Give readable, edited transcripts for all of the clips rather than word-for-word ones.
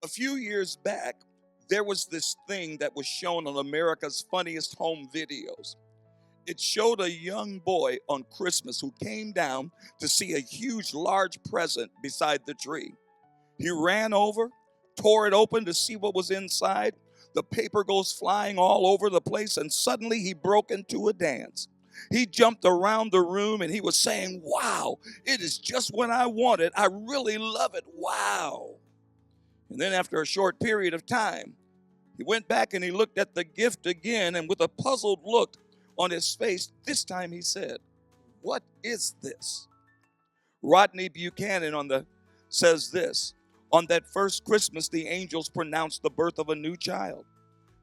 A few years back, there was this thing that was shown on America's Funniest Home Videos. It showed a young boy on Christmas who came down to see a huge, large present beside the tree. He ran over, tore it open to see what was inside. The paper goes flying all over the place, and suddenly he broke into a dance. He jumped around the room and he was saying, "Wow, it is just what I wanted. I really love it. Wow." And then, after a short period of time, he went back and he looked at the gift again, and with a puzzled look on his face, this time he said, "What is this?" Rodney Buchanan says this: "On that first Christmas, the angels pronounced the birth of a new child.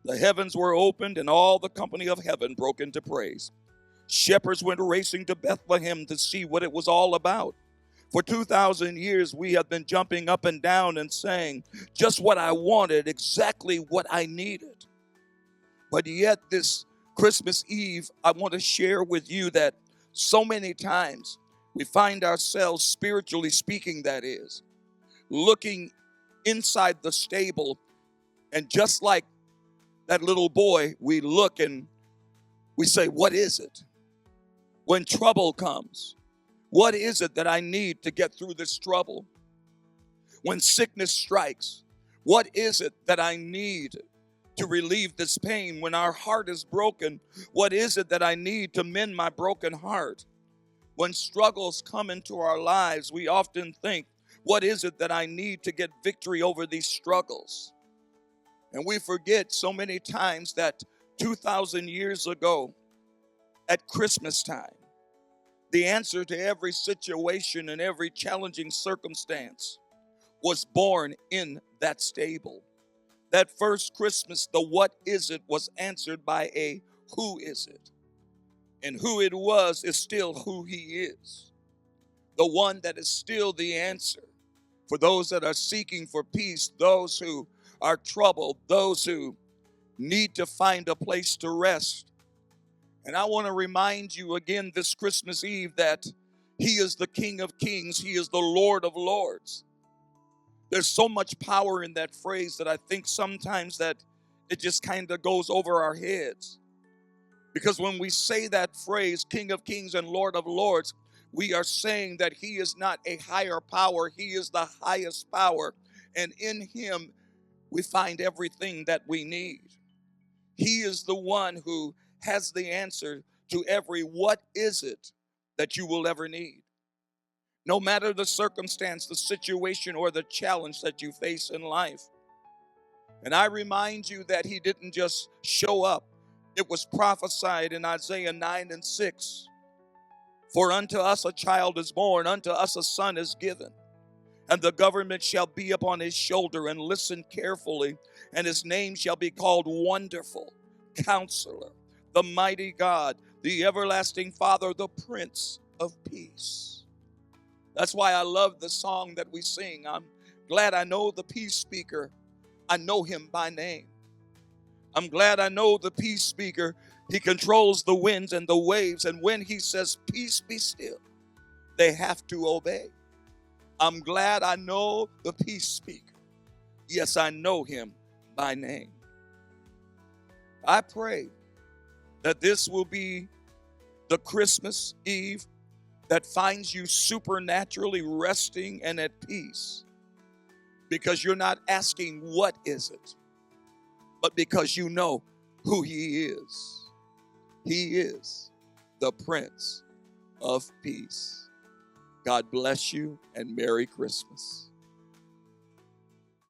The heavens were opened, and all the company of heaven broke into praise. Shepherds went racing to Bethlehem to see what it was all about. For 2,000 years, we have been jumping up and down and saying, 'Just what I wanted, exactly what I needed.' But yet, this Christmas Eve, I want to share with you that so many times we find ourselves, spiritually speaking, that is, looking inside the stable, and just like that little boy, we look and we say, 'What is it?' When trouble comes, what is it that I need to get through this trouble? When sickness strikes, what is it that I need to relieve this pain? When our heart is broken, what is it that I need to mend my broken heart? When struggles come into our lives, we often think, what is it that I need to get victory over these struggles? And we forget so many times that 2,000 years ago, at Christmas time, the answer to every situation and every challenging circumstance was born in that stable. That first Christmas, the what is it was answered by a who is it? And who it was is still who he is. The one that is still the answer for those that are seeking for peace, those who are troubled, those who need to find a place to rest. And I want to remind you again this Christmas Eve that he is the King of Kings. He is the Lord of Lords. There's so much power in that phrase that I think sometimes that it just kind of goes over our heads. Because when we say that phrase, King of Kings and Lord of Lords, we are saying that he is not a higher power. He is the highest power. And in him, we find everything that we need. He is the one who has the answer to every what is it that you will ever need. No matter the circumstance, the situation, or the challenge that you face in life. And I remind you that he didn't just show up. It was prophesied in Isaiah 9:6. For unto us a child is born, unto us a son is given, and the government shall be upon his shoulder. And listen carefully, and his name shall be called Wonderful, Counselor, the Mighty God, the Everlasting Father, the Prince of Peace. That's why I love the song that we sing. I'm glad I know the peace speaker. I know him by name. I'm glad I know the peace speaker. He controls the winds and the waves. And when he says, "Peace, be still," they have to obey. I'm glad I know the peace speaker. Yes, I know him by name. I pray that this will be the Christmas Eve that finds you supernaturally resting and at peace, because you're not asking what is it, but because you know who he is. He is the Prince of Peace. God bless you and Merry Christmas.